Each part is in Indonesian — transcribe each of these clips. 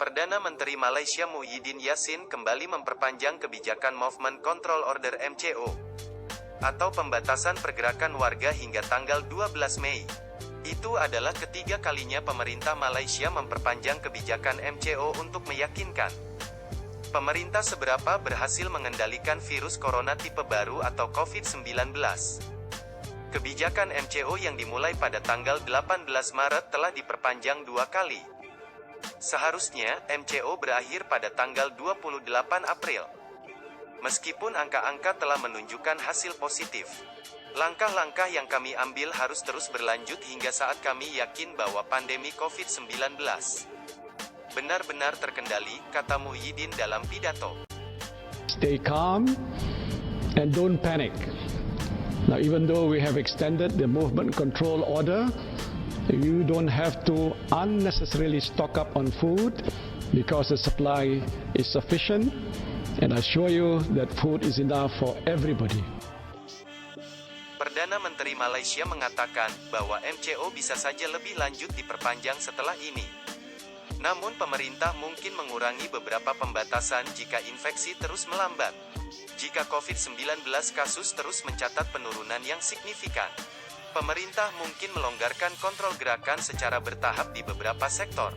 Perdana Menteri Malaysia Muhyiddin Yassin kembali memperpanjang kebijakan Movement Control Order (MCO) atau pembatasan pergerakan warga hingga tanggal 12 Mei. Itu adalah ketiga kalinya pemerintah Malaysia memperpanjang kebijakan MCO untuk meyakinkan pemerintah seberapa berhasil mengendalikan virus corona tipe baru atau COVID-19. Kebijakan MCO yang dimulai pada tanggal 18 Maret telah diperpanjang 2 kali. Seharusnya, MCO berakhir pada tanggal 28 April. Meskipun angka-angka telah menunjukkan hasil positif, langkah-langkah yang kami ambil harus terus berlanjut hingga saat kami yakin bahwa pandemi COVID-19 benar-benar terkendali, kata Muhyiddin dalam pidato. Stay calm and don't panic. Now, even though we have extended the movement control order, you don't have to unnecessarily stock up on food because the supply is sufficient, and I assure you that food is enough for everybody. Perdana Menteri Malaysia mengatakan bahwa MCO bisa saja lebih lanjut diperpanjang setelah ini. Namun pemerintah mungkin mengurangi beberapa pembatasan jika infeksi terus melambat. Jika COVID-19 kasus terus mencatat penurunan yang signifikan, pemerintah mungkin melonggarkan kontrol gerakan secara bertahap di beberapa sektor,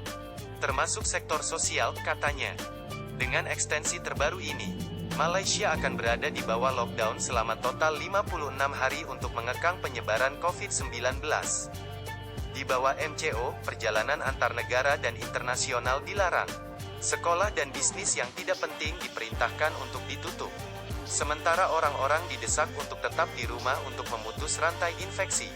termasuk sektor sosial, katanya. Dengan ekstensi terbaru ini, Malaysia akan berada di bawah lockdown selama total 56 hari untuk mengekang penyebaran COVID-19. Di bawah MCO, perjalanan antar negara dan internasional dilarang. Sekolah dan bisnis yang tidak penting diperintahkan untuk ditutup. Sementara orang-orang didesak untuk tetap di rumah untuk memutus rantai infeksi.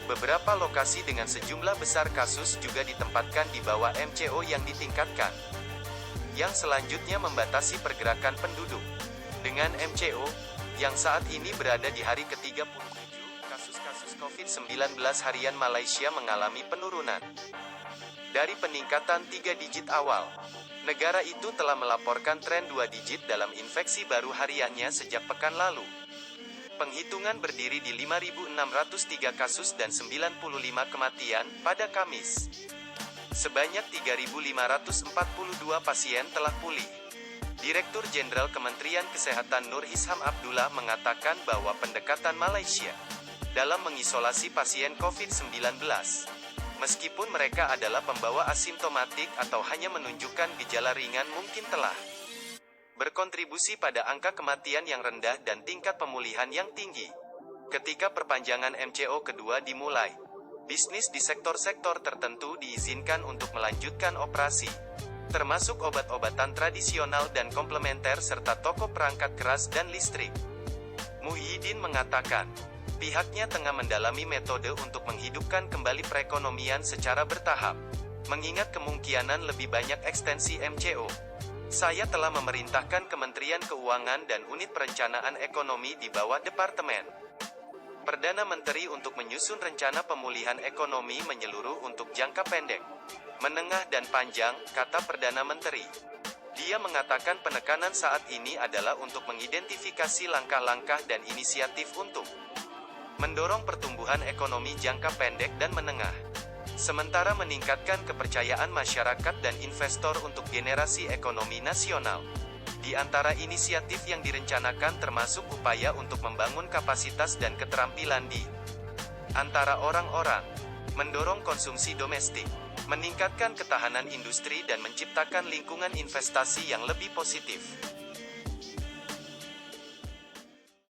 Beberapa lokasi dengan sejumlah besar kasus juga ditempatkan di bawah MCO yang ditingkatkan, yang selanjutnya membatasi pergerakan penduduk. Dengan MCO, yang saat ini berada di hari ke-37, kasus-kasus COVID-19 harian Malaysia mengalami penurunan. Dari peningkatan 3 digit awal, negara itu telah melaporkan tren 2 digit dalam infeksi baru hariannya sejak pekan lalu. Penghitungan berdiri di 5.603 kasus dan 95 kematian pada Kamis. Sebanyak 3.542 pasien telah pulih. Direktur Jenderal Kementerian Kesehatan Nur Isham Abdullah mengatakan bahwa pendekatan Malaysia dalam mengisolasi pasien COVID-19, meskipun mereka adalah pembawa asimptomatik atau hanya menunjukkan gejala ringan, mungkin telah berkontribusi pada angka kematian yang rendah dan tingkat pemulihan yang tinggi. Ketika perpanjangan MCO kedua dimulai, bisnis di sektor-sektor tertentu diizinkan untuk melanjutkan operasi, termasuk obat-obatan tradisional dan komplementer serta toko perangkat keras dan listrik. Muhyiddin mengatakan, pihaknya tengah mendalami metode untuk menghidupkan kembali perekonomian secara bertahap, mengingat kemungkinan lebih banyak ekstensi MCO. Saya telah memerintahkan Kementerian Keuangan dan Unit Perencanaan Ekonomi di bawah Departemen Perdana Menteri untuk menyusun rencana pemulihan ekonomi menyeluruh untuk jangka pendek, menengah dan panjang, kata Perdana Menteri. Dia mengatakan penekanan saat ini adalah untuk mengidentifikasi langkah-langkah dan inisiatif untuk mendorong pertumbuhan ekonomi jangka pendek dan menengah, sementara meningkatkan kepercayaan masyarakat dan investor untuk generasi ekonomi nasional. Di antara inisiatif yang direncanakan termasuk upaya untuk membangun kapasitas dan keterampilan di antara orang-orang, mendorong konsumsi domestik, meningkatkan ketahanan industri dan menciptakan lingkungan investasi yang lebih positif.